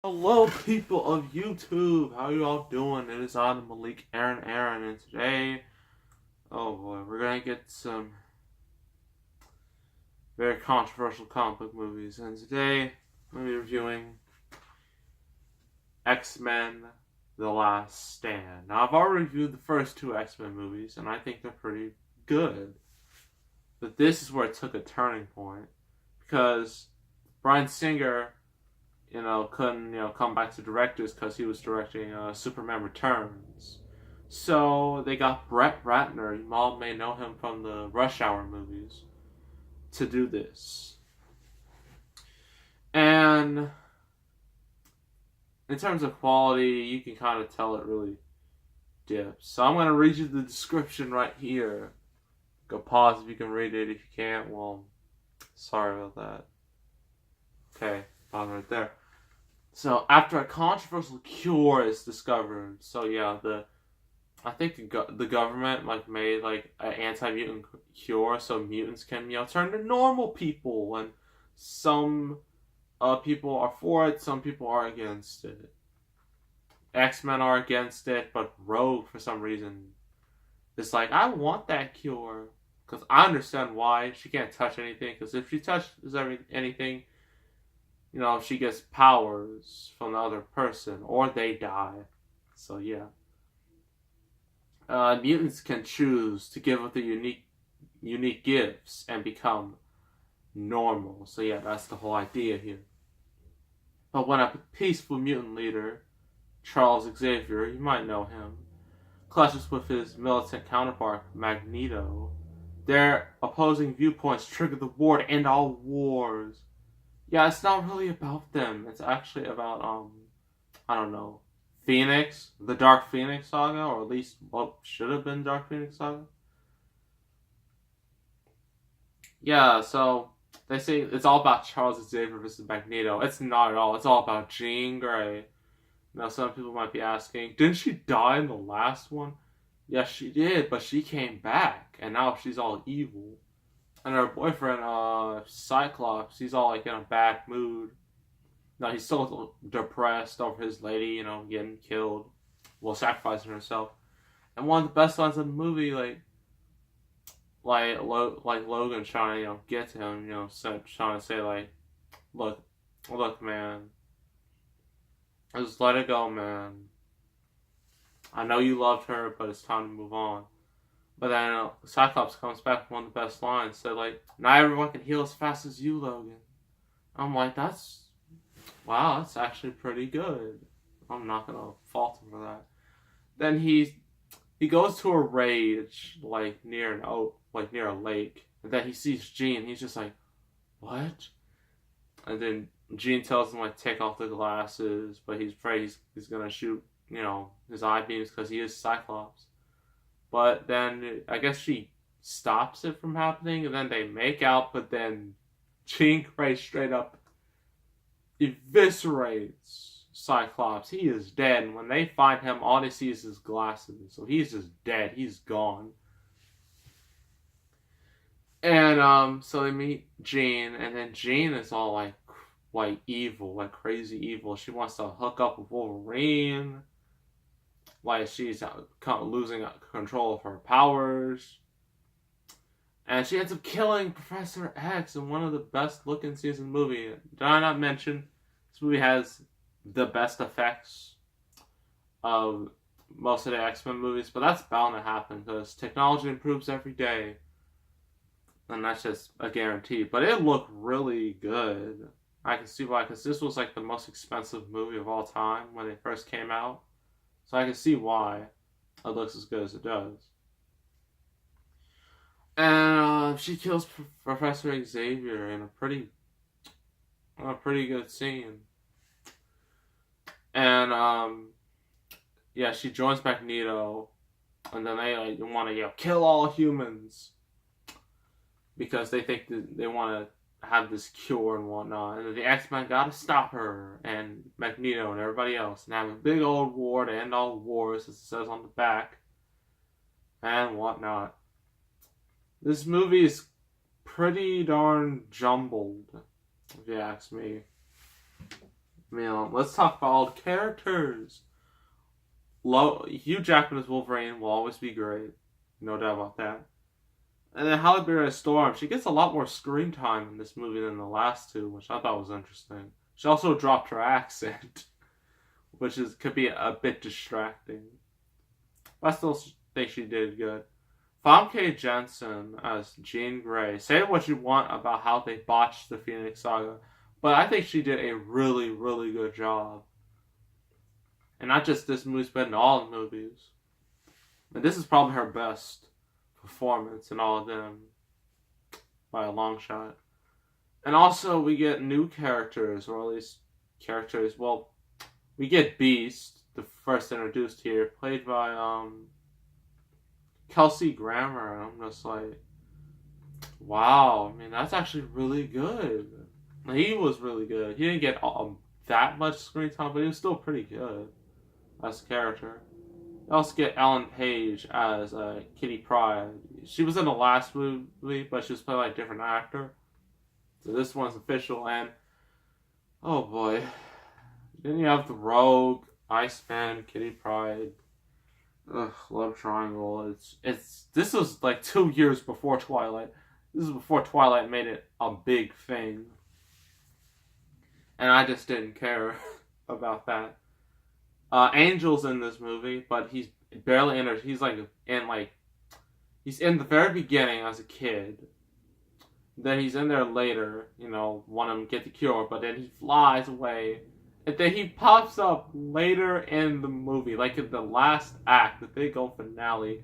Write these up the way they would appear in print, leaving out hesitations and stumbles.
Hello, people of YouTube. How you all doing? It is I, Malik Aaron, and today, oh boy, we're gonna get some very controversial comic book movies. And today, I'm gonna be reviewing X-Men: The Last Stand. Now, I've already reviewed the first two X-Men movies, and I think they're pretty good. But this is where it took a turning point because Bryan Singer couldn't, come back to directors because he was directing Superman Returns. So they got Brett Ratner, you all may know him from the Rush Hour movies, to do this. And in terms of quality, you can kind of tell it really dips. So I'm going to read you the description right here. Go pause if you can read it. If you can't, well, sorry about that. Okay, pause right there. So after a controversial cure is discovered, I think the government made an anti-mutant cure so mutants can turn to normal people, and some people are for it, some people are against it. X-Men are against it, but Rogue for some reason is like, I want that cure because I understand why she can't touch anything. Because if she touches anything, she gets powers from the other person, or they die. So yeah. Mutants can choose to give up the unique gifts and become normal. So yeah, that's the whole idea here. But when a peaceful mutant leader, Charles Xavier, you might know him, clashes with his militant counterpart, Magneto, their opposing viewpoints trigger the war to end all wars. Yeah, it's not really about them. It's actually about, I don't know, Phoenix, the Dark Phoenix saga, or at least what should have been Dark Phoenix saga. Yeah, so they say it's all about Charles Xavier versus Magneto. It's not at all. It's all about Jean Grey. Now, some people might be asking, didn't she die in the last one? Yes, she did, but she came back, and now she's all evil. And her boyfriend, Cyclops, he's all in a bad mood. Now he's still depressed over his lady, getting killed, sacrificing herself. And one of the best lines of the movie, Logan trying to, get to him, trying to say look, man, just let it go, man. I know you loved her, but it's time to move on. But then Cyclops comes back with one of the best lines. Said, not everyone can heal as fast as you, Logan. I'm like, that's actually pretty good. I'm not going to fault him for that. Then he goes to a rage, near a lake. And then he sees Jean. He's just like, what? And then Jean tells him, take off the glasses. But he's afraid he's going to shoot, his eye beams because he is Cyclops. But then I guess she stops it from happening, and then they make out, but then Jean Grey straight up eviscerates Cyclops. He is dead, and when they find him, all they see is his glasses. So he's just dead. He's gone. And so they meet Jean, and then Jean is all evil, crazy evil. She wants to hook up with Wolverine. She's losing control of her powers. And she ends up killing Professor X in one of the best looking scenes in the movie. Did I not mention this movie has the best effects of most of the X-Men movies? But that's bound to happen because technology improves every day. And that's just a guarantee. But it looked really good. I can see why, because this was the most expensive movie of all time when it first came out. So I can see why it looks as good as it does. And she kills Professor Xavier in a pretty good scene. And she joins Magneto, and then they want to kill all humans because they think that they want to have this cure and whatnot, and the X-Men gotta stop her and Magneto and everybody else and have a big old war to end all wars, as it says on the back, and whatnot. This movie is pretty darn jumbled, if you ask me. Let's talk about all the characters. Hugh Jackman as Wolverine will always be great. No doubt about that. And then Halle Berry as Storm, she gets a lot more screen time in this movie than the last two, which I thought was interesting. She also dropped her accent, which could be a bit distracting. But I still think she did good. Famke Janssen as Jean Grey. Say what you want about how they botched the Phoenix Saga, but I think she did a really, really good job. And not just this movie, but in all the movies. And this is probably her best performance in all of them by a long shot. And also we get new characters, or at least characters. Well, we get Beast, the first introduced here, played by Kelsey Grammer. And I'm just like, wow, that's actually really good. He was really good. He didn't get that much screen time, but he was still pretty good as a character. You also get Ellen Page as Kitty Pryde. She was in the last movie, but she was played by a different actor. So this one's official, and oh boy. Then you have the Rogue, Iceman, Kitty Pryde. Ugh, love triangle. This was like 2 years before Twilight. This is before Twilight made it a big thing. And I just didn't care about that. Angel's in this movie, but he's barely in it. He's in the very beginning as a kid. Then he's in there later, want to get the cure, but then he flies away. And then he pops up later in the movie, like in the last act, the big old finale.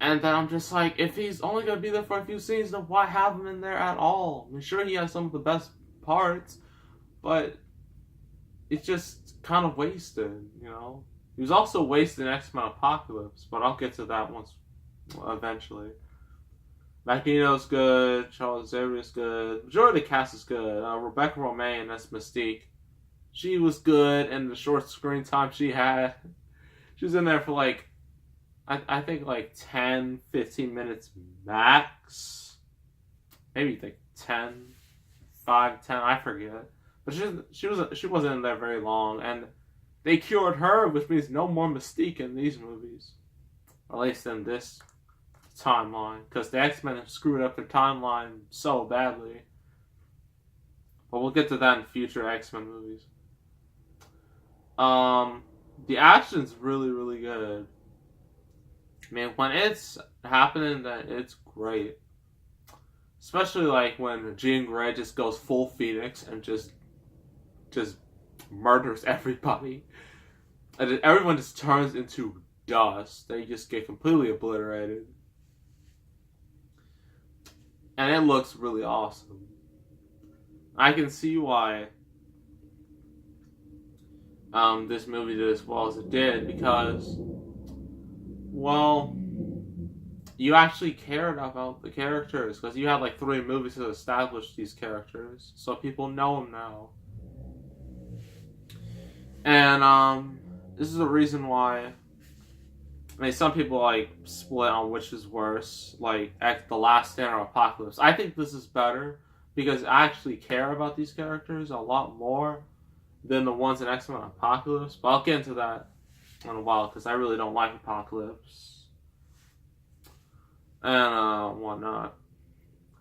And then I'm just like, if he's only going to be there for a few scenes, then why have him in there at all? Sure, he has some of the best parts, but it's just kind of wasted, He was also wasted in X-Men Apocalypse, but I'll get to that once eventually. Magneto's good, Charles Xavier's good, majority of the cast is good. Rebecca Romijn, that's Mystique. She was good in the short screen time she had. She was in there for I think 10, 15 minutes max. Maybe 10, 5, 10, I forget. But she wasn't in there very long, and they cured her, which means no more Mystique in these movies. Or at least in this timeline, because the X-Men have screwed up their timeline so badly. But we'll get to that in future X-Men movies. The action's really, really good. When it's happening, then it's great. Especially when Jean Grey just goes full Phoenix and just murders everybody. And everyone just turns into dust. They just get completely obliterated. And it looks really awesome. I can see why this movie did as well as it did, because, well, you actually cared about the characters, because you had 3 movies to establish these characters, so people know them now. And this is the reason why. Some people split on which is worse, The Last Stand or Apocalypse. I think this is better because I actually care about these characters a lot more than the ones in X-Men Apocalypse. But I'll get into that in a while because I really don't like Apocalypse and whatnot.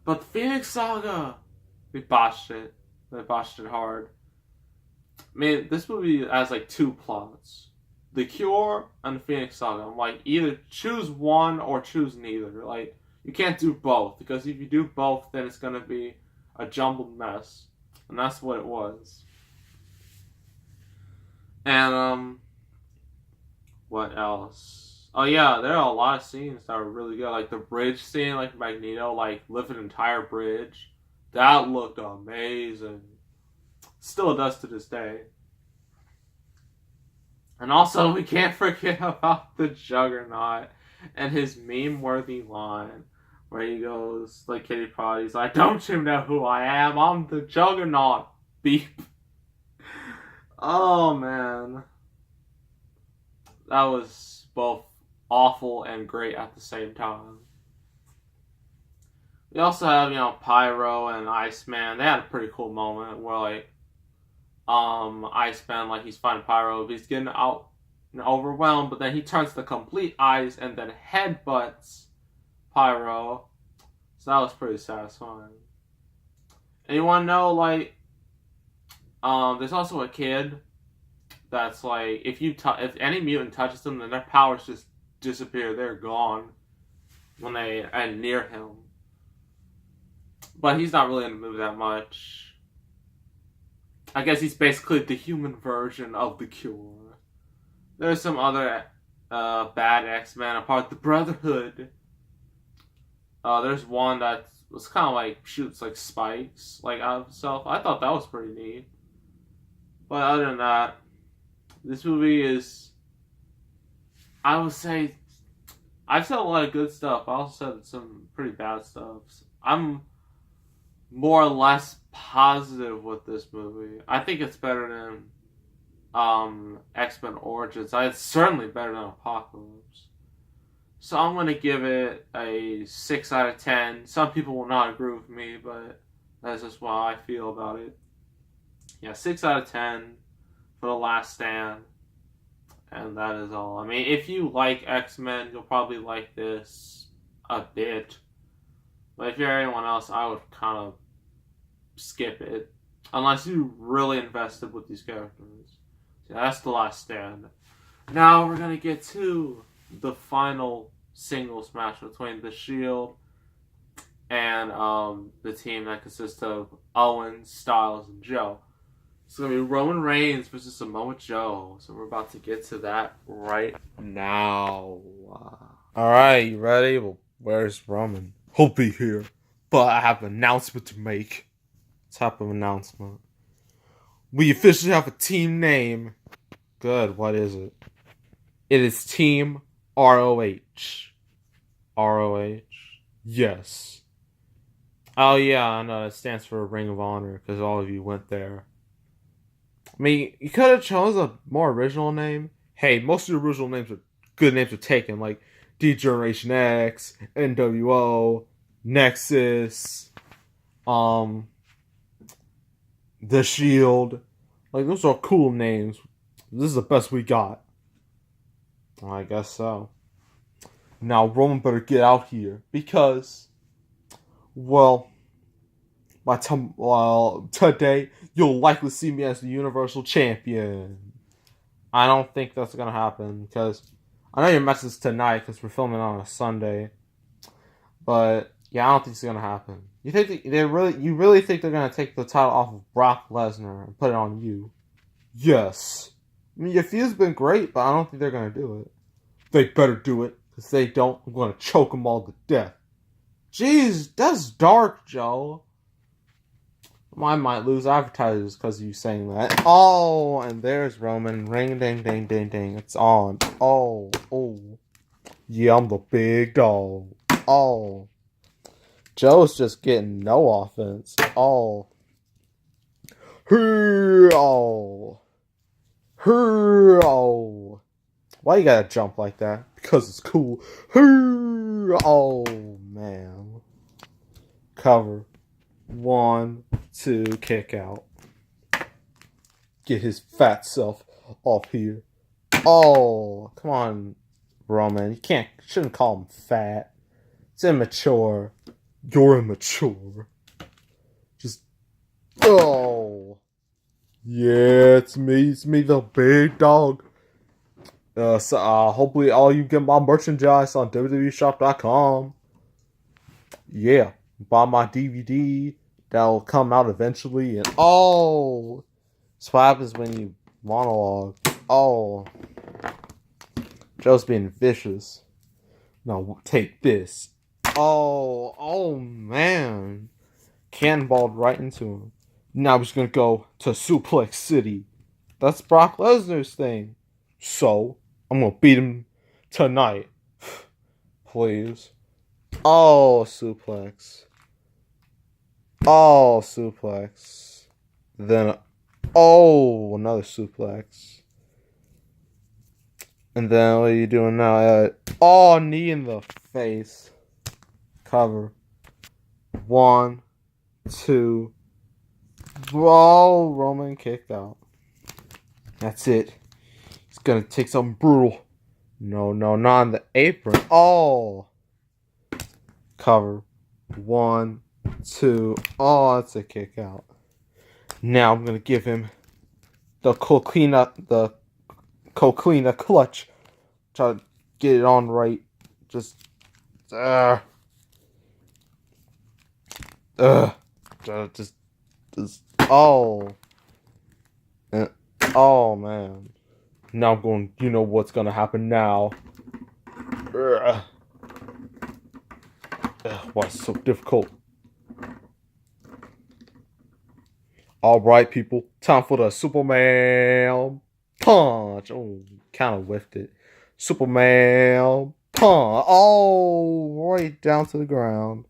But the Phoenix Saga, they botched it. They botched it hard. This movie has 2 plots. The Cure and the Phoenix Saga. I'm either choose one or choose neither. You can't do both, because if you do both, then it's gonna be a jumbled mess. And that's what it was. And, what else? Oh yeah, there are a lot of scenes that were really good. The bridge scene, Magneto, lift an entire bridge. That looked amazing. Still does to this day. And also, we can't forget about the Juggernaut and his meme-worthy line where he goes, Kitty Pryde, he's like, "Don't you know who I am? I'm the Juggernaut, beep." Oh, man. That was both awful and great at the same time. We also have, Pyro and Iceman. They had a pretty cool moment where, Iceman like he's fighting Pyro. He's getting out overwhelmed, but then he turns to complete ice and then headbutts Pyro. So that was pretty satisfying. And you want to know, like, there's also a kid that's like, if any mutant touches them, then their powers just disappear. They're gone when they are near him. But he's not really in the movie that much. I guess he's basically the human version of the Cure. There's some other bad X-Men, a part of the Brotherhood. There's one that was kind of like shoots like spikes like out of himself. I thought that was pretty neat. But other than that, this movie is, I would say, I've said a lot of good stuff. I also said some pretty bad stuff. I'm more or less positive with this movie. I think it's better than X-Men Origins. It's certainly better than Apocalypse. So I'm going to give it a 6 out of 10. Some people will not agree with me, but that's just how I feel about it. Yeah, 6 out of 10 for The Last Stand. And that is all. I mean, if you like X-Men, you'll probably like this a bit. But if you're anyone else, I would kind of skip it. Unless you really invested with these characters. So that's The Last Stand. Now we're going to get to the final singles match between The Shield and the team that consists of Owens, Styles, and Joe. It's going to be Roman Reigns versus Samoa Joe. So we're about to get to that right now. Alright, you ready? Well, where's Roman? He'll be here. But I have an announcement to make. Type of announcement. We officially have a team name. Good, what is it? It is Team ROH. ROH? Yes. Oh yeah, I know, it stands for Ring of Honor, because all of you went there. I mean, you could have chosen a more original name. Hey, most of the original names are good names are taken, like D-Generation X, NWO, Nexus, The Shield. Like, those are cool names. This is the best we got. I guess so. Now, Roman better get out here, because, well, today, you'll likely see me as the Universal Champion. I don't think that's going to happen, because I know your match is tonight, because we're filming on a Sunday. But, yeah, I don't think it's going to happen. You think you really think they're going to take the title off of Brock Lesnar and put it on you? Yes. I mean, your feud's been great, but I don't think they're going to do it. They better do it, because if they don't, I'm going to choke them all to death. Jeez, that's dark, Joe. I might lose advertisers because of you saying that. Oh, and there's Roman. Ring, ding, ding, ding, ding. It's on. Oh. Yeah, I'm the big dog. Oh. Joe's just getting no offense. Oh. Oh. Why you gotta jump like that? Because it's cool. Oh, man. Cover. 1, 2, kick out. Get his fat self off here. Oh, come on, Roman. Shouldn't call him fat. It's immature. You're immature. Just, oh. Yeah, it's me, the big dog. Hopefully all you get my merchandise on www.shop.com. Yeah, buy my DVD. That'll come out eventually. And oh, that's what happens when you monologue. Oh, Joe's being vicious. Now take this. Oh man, cannonballed right into him. Now we're just gonna go to Suplex City. That's Brock Lesnar's thing. So I'm gonna beat him tonight. Please. Oh, suplex. Oh, suplex. Then, oh, another suplex. And then, what are you doing now? Oh, knee in the face. Cover. 1, 2. Oh, Roman kicked out. That's it. He's gonna take something brutal. No, not on the apron. Oh! Cover. 1, 2. Oh, that's a kick out. Now I'm gonna give him the coquina clutch. Try to get it on right. Just just oh. Oh man. Now I'm going, you know what's gonna happen now. Why it's so difficult? Alright, people. Time for the Superman punch. Oh, kind of whiffed it. Superman punch. Oh, right down to the ground.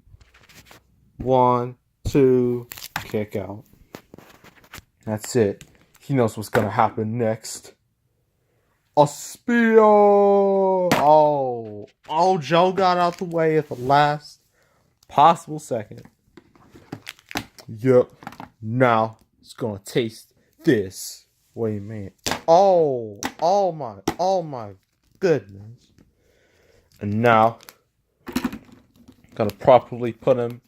1, 2, kick out. That's it. He knows what's gonna happen next. A spear. Oh, Joe got out the way at the last possible second. Yep. Now it's gonna taste this. What do you mean? Oh my goodness. And now gonna properly put him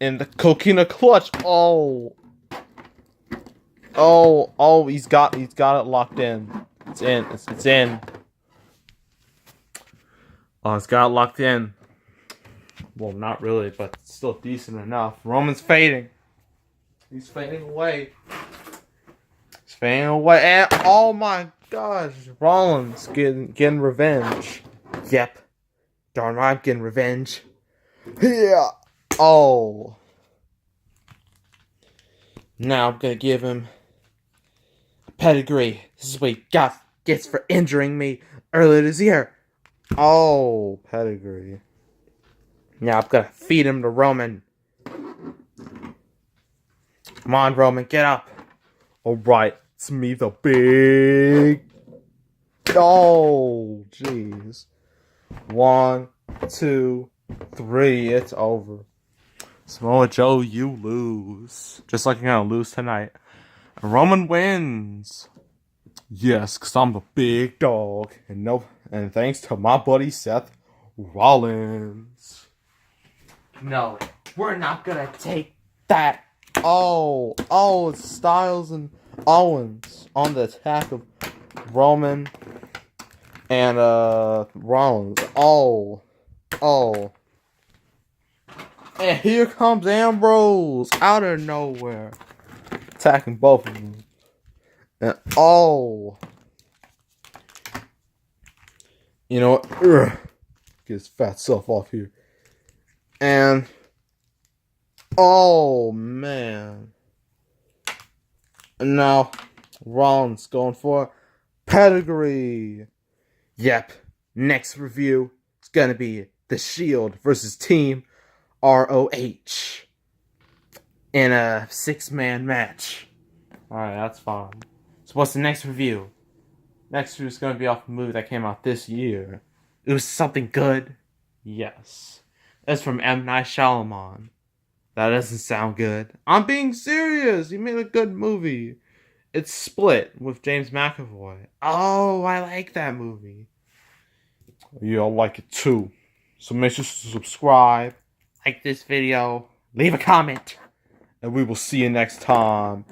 in the coquina clutch. Oh, he's got it locked in. It's in. It's in. Oh, it's got it locked in. Well, not really, but still decent enough. Roman's fading. He's fading away. He's fading away. And oh my gosh, Rollins getting revenge. Yep. Darn right, I'm getting revenge. Yeah. Oh. Now I'm gonna give him a pedigree. This is what he gets for injuring me earlier this year. Oh, pedigree. Now I'm gonna feed him to Roman. Come on, Roman, get up. Alright, it's me, the big... Oh, jeez. 1, 2, 3, it's over. Samoa Joe, you lose. Just like you're gonna lose tonight. Roman wins. Yes, because I'm the big dog. And thanks to my buddy Seth Rollins. No, we're not gonna take that. Oh, it's Styles and Owens on the attack of Roman and Rollins. Oh. And here comes Ambrose out of nowhere, attacking both of them. And you know what? Get his fat self off here. And oh man. And now Rollins going for pedigree. Yep. Next review is gonna be The Shield versus Team ROH in a 6-man match. Alright, that's fine. So what's the next review? Next review is gonna be off a movie that came out this year. It was something good? Yes. That's from M. Night Shyamalan. That doesn't sound good. I'm being serious. He made a good movie. It's Split with James McAvoy. Oh, I like that movie. Yeah, I like it too. So make sure to subscribe, like this video, leave a comment, and we will see you next time.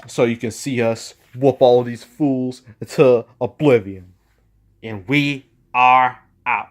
So you can see us whoop all these fools into oblivion. And we are out.